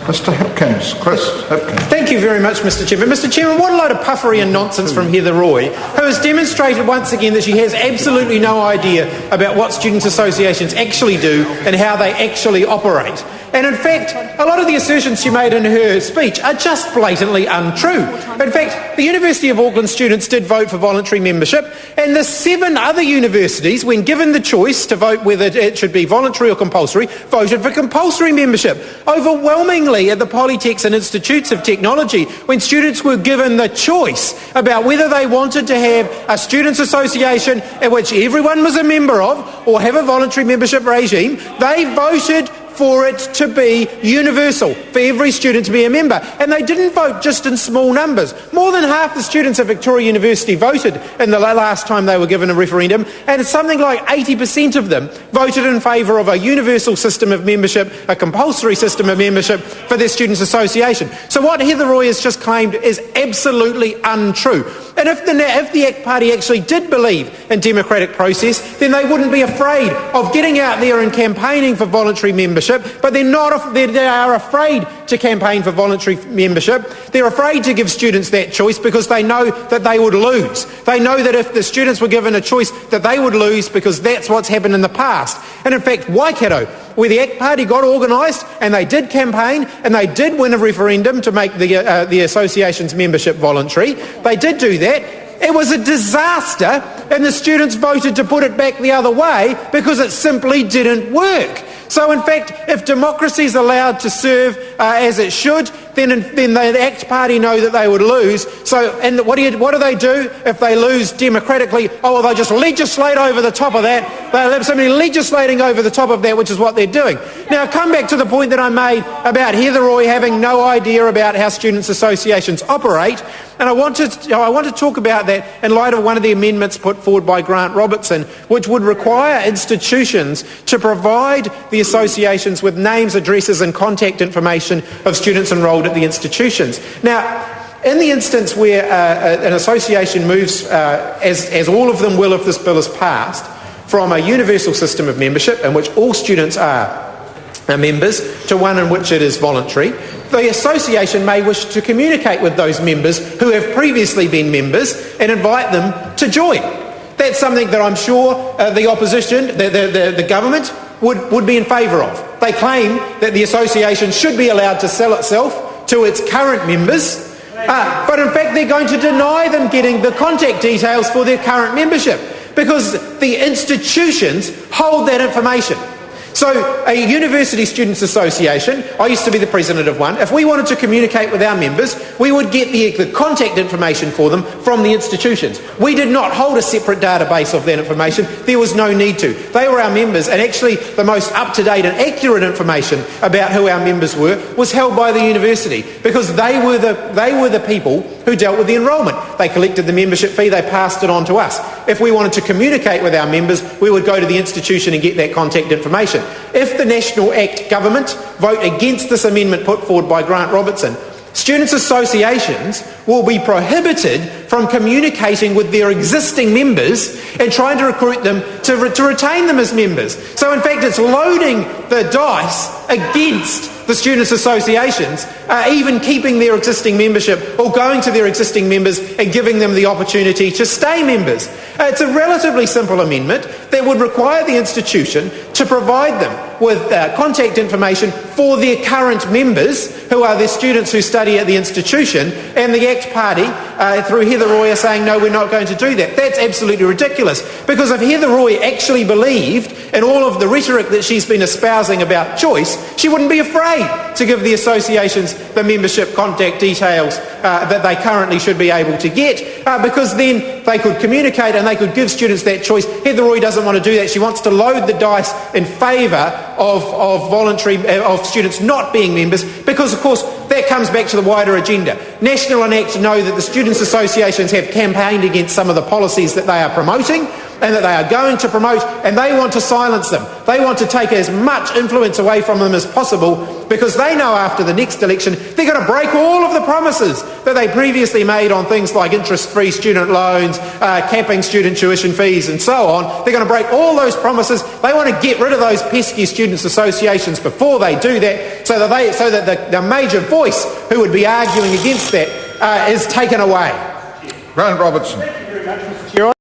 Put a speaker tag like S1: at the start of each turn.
S1: Mr Hipkins, Chris Hipkins.
S2: Thank you very much, Mr Chairman. Mr Chairman, what a load of puffery and nonsense from Heather Roy, who has demonstrated once again that she has absolutely no idea about what students' associations actually do and how they actually operate. And in fact, a lot of the assertions she made in her speech are just blatantly untrue. In fact, the University of Auckland students did vote for voluntary membership, and the 7 other universities, when given the choice to vote whether it should be voluntary or compulsory, voted for compulsory membership. Overwhelmingly at the Polytechs and Institutes of Technology, when students were given the choice about whether they wanted to have a students' association in which everyone was a member of or have a voluntary membership regime, they voted for it to be universal, for every student to be a member. And they didn't vote just in small numbers. More than half the students at Victoria University voted in the last time they were given a referendum, and something like 80% of them voted in favour of a universal system of membership, a compulsory system of membership for their students' association. So what Heather Roy has just claimed is absolutely untrue. And if the ACT Party actually did believe in democratic process, then they wouldn't be afraid of getting out there and campaigning for voluntary membership, but they are afraid to campaign for voluntary membership. They're afraid to give students that choice because they know that they would lose. They know that if the students were given a choice that they would lose because that's what's happened in the past. And in fact, Waikato, where the ACT Party got organised and they did campaign and they did win a referendum to make the association's membership voluntary, they did do that. It was a disaster, and the students voted to put it back the other way because it simply didn't work. So in fact, if democracy is allowed to serve as it should, then the ACT Party know that they would lose. So, and what do they do if they lose democratically? Oh, well, they just legislate over the top of that. They'll have somebody legislating over the top of that, which is what they're doing. Now, come back to the point that I made about Heather Roy having no idea about how students' associations operate. And I want to talk about that in light of one of the amendments put forward by Grant Robertson, which would require institutions to provide the associations with names, addresses and contact information of students enrolled at the institutions. Now, in the instance where an association moves, as all of them will if this bill is passed, from a universal system of membership in which all students are members to one in which it is voluntary, the association may wish to communicate with those members who have previously been members and invite them to join. That's something that I'm sure the opposition, the government, would be in favour of. They claim that the association should be allowed to sell itself to its current members, but in fact they're going to deny them getting the contact details for their current membership because the institutions hold that information. So a university students association, I used to be the president of one, if we wanted to communicate with our members, we would get the contact information for them from the institutions. We did not hold a separate database of that information. There was no need to. They were our members, and actually the most up-to-date and accurate information about who our members were was held by the university because they were the people who dealt with the enrolment. They collected the membership fee, they passed it on to us. If we wanted to communicate with our members, we would go to the institution and get that contact information. If the National ACT government vote against this amendment put forward by Grant Robertson, students' associations will be prohibited from communicating with their existing members and trying to recruit them to retain them as members. So in fact it's loading the dice against the students' associations, even keeping their existing membership or going to their existing members and giving them the opportunity to stay members. It's a relatively simple amendment that would require the institution to provide them with contact information for their current members, who are the students who study at the institution, and the ACT Party, through Heather Roy, are saying, no, we're not going to do that. That's absolutely ridiculous, because if Heather Roy actually believed in all of the rhetoric that she's been espousing about choice, she wouldn't be afraid to give the associations the membership contact details that they currently should be able to get, because then they could communicate and they could give students that choice. Heather Roy doesn't want to do that. She wants to load the dice in favour of students not being members, because of course that comes back to the wider agenda. National and ACT know that the students' associations have campaigned against some of the policies that they are promoting, and that they are going to promote, and they want to silence them. They want to take as much influence away from them as possible, because they know after the next election they're going to break all of the promises that they previously made on things like interest-free student loans, capping student tuition fees and so on. They're going to break all those promises. They want to get rid of those pesky students' associations before they do that, so that the major voice who would be arguing against that is taken away.
S1: Grant Robertson.
S2: Thank you very much, Mr. Chair.